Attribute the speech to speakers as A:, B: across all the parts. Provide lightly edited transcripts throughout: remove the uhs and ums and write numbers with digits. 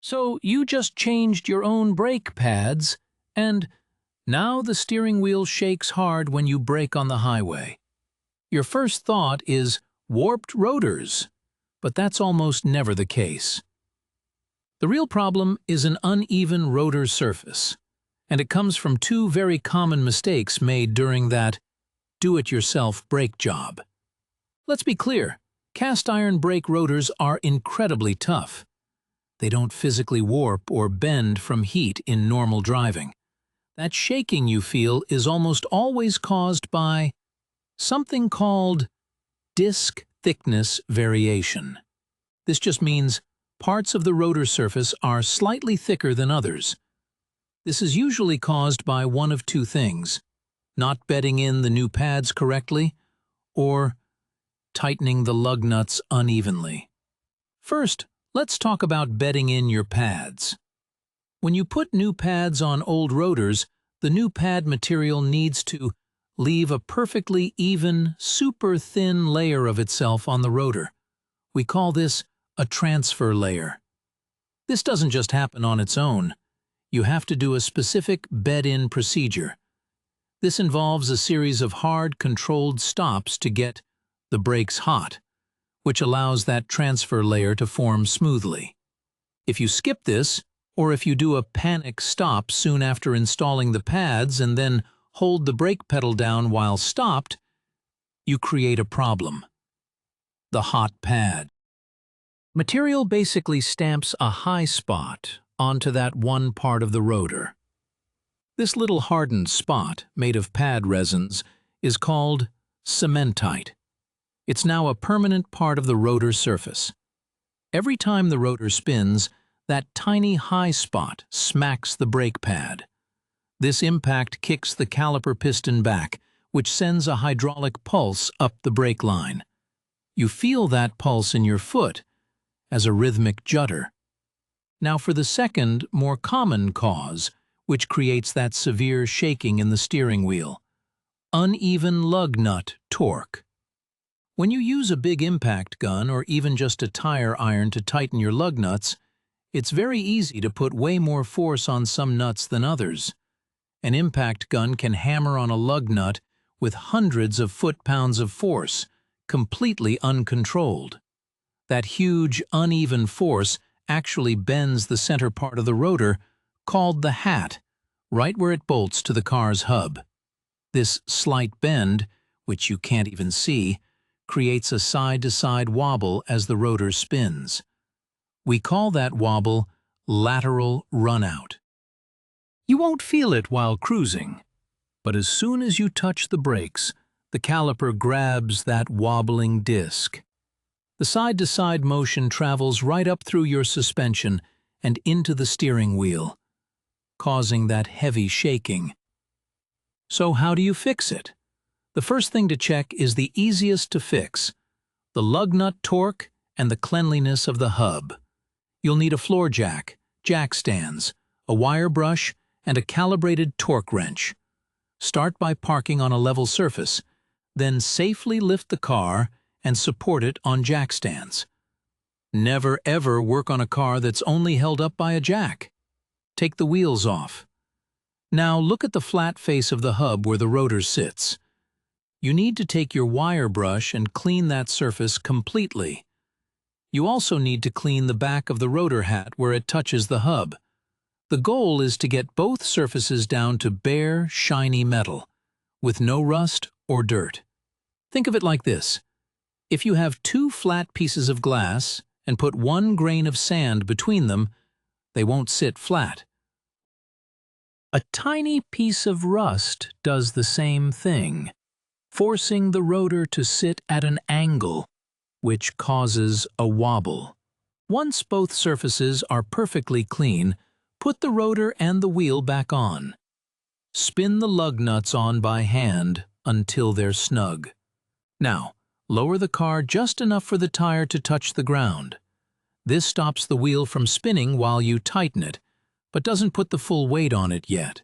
A: So you just changed your own brake pads, and now the steering wheel shakes hard when you brake on the highway. Your first thought is warped rotors, but that's almost never the case. The real problem is an uneven rotor surface, and it comes from two very common mistakes made during that do-it-yourself brake job. Let's be clear, cast iron brake rotors are incredibly tough. They don't physically warp or bend from heat in normal driving. That shaking you feel is almost always caused by something called disc thickness variation. This just means parts of the rotor surface are slightly thicker than others. This is usually caused by one of two things: not bedding in the new pads correctly, or tightening the lug nuts unevenly. First, let's talk about bedding in your pads. When you put new pads on old rotors, the new pad material needs to leave a perfectly even, super thin layer of itself on the rotor. We call this a transfer layer. This doesn't just happen on its own. You have to do a specific bed-in procedure. This involves a series of hard, controlled stops to get the brakes hot, which allows that transfer layer to form smoothly. If you skip this, or if you do a panic stop soon after installing the pads and then hold the brake pedal down while stopped, you create a problem: the hot pad. Material basically stamps a high spot onto that one part of the rotor. This little hardened spot, made of pad resins, is called cementite. It's now a permanent part of the rotor surface. Every time the rotor spins, that tiny high spot smacks the brake pad. This impact kicks the caliper piston back, which sends a hydraulic pulse up the brake line. You feel that pulse in your foot as a rhythmic judder. Now for the second, more common cause, which creates that severe shaking in the steering wheel: uneven lug nut torque. When you use a big impact gun or even just a tire iron to tighten your lug nuts, it's very easy to put way more force on some nuts than others. An impact gun can hammer on a lug nut with hundreds of foot-pounds of force, completely uncontrolled. That huge, uneven force actually bends the center part of the rotor, called the hat, right where it bolts to the car's hub. This slight bend, which you can't even see, creates a side-to-side wobble as the rotor spins. We call that wobble lateral runout. You won't feel it while cruising, but as soon as you touch the brakes, the caliper grabs that wobbling disc. The side-to-side motion travels right up through your suspension and into the steering wheel, causing that heavy shaking. So how do you fix it? The first thing to check is the easiest to fix: the lug nut torque and the cleanliness of the hub. You'll need a floor jack, jack stands, a wire brush, and a calibrated torque wrench. Start by parking on a level surface, then safely lift the car and support it on jack stands. Never ever work on a car that's only held up by a jack. Take the wheels off. Now look at the flat face of the hub where the rotor sits. You need to take your wire brush and clean that surface completely. You also need to clean the back of the rotor hat where it touches the hub. The goal is to get both surfaces down to bare, shiny metal, with no rust or dirt. Think of it like this: if you have two flat pieces of glass and put 1 grain of sand between them, they won't sit flat. A tiny piece of rust does the same thing, forcing the rotor to sit at an angle, which causes a wobble. Once both surfaces are perfectly clean, put the rotor and the wheel back on. Spin the lug nuts on by hand until they're snug. Now, lower the car just enough for the tire to touch the ground. This stops the wheel from spinning while you tighten it, but doesn't put the full weight on it yet.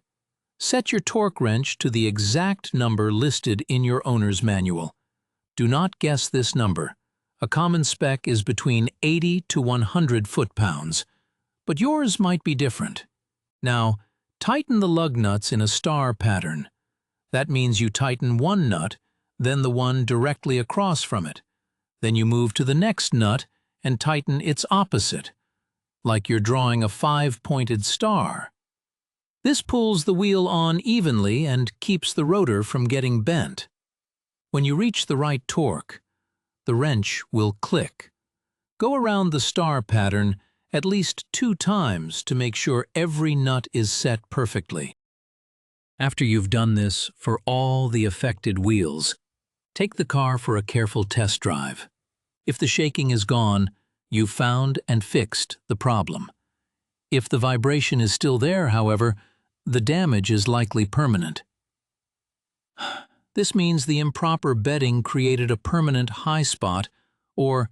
A: Set your torque wrench to the exact number listed in your owner's manual. Do not guess this number. A common spec is between 80 to 100 foot-pounds. but yours might be different. Now, tighten the lug nuts in a star pattern. That means you tighten one nut, then the one directly across from it. Then you move to the next nut and tighten its opposite, like you're drawing a 5-pointed star. This pulls the wheel on evenly and keeps the rotor from getting bent. When you reach the right torque, the wrench will click. Go around the star pattern at least 2 times to make sure every nut is set perfectly. After you've done this for all the affected wheels, take the car for a careful test drive. If the shaking is gone, you've found and fixed the problem. If the vibration is still there, however, the damage is likely permanent. This means the improper bedding created a permanent high spot, or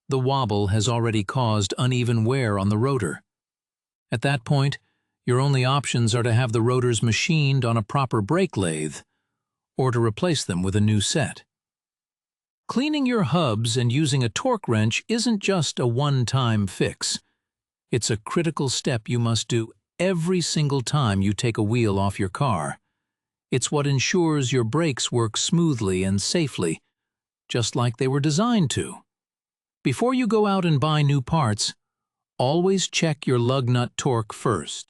A: the wobble has already caused uneven wear on the rotor. At that point, your only options are to have the rotors machined on a proper brake lathe, or to replace them with a new set. Cleaning your hubs and using a torque wrench isn't just a one-time fix. It's a critical step you must do every single time you take a wheel off your car. It's what ensures your brakes work smoothly and safely, just like they were designed to. Before you go out and buy new parts, always check your lug nut torque first.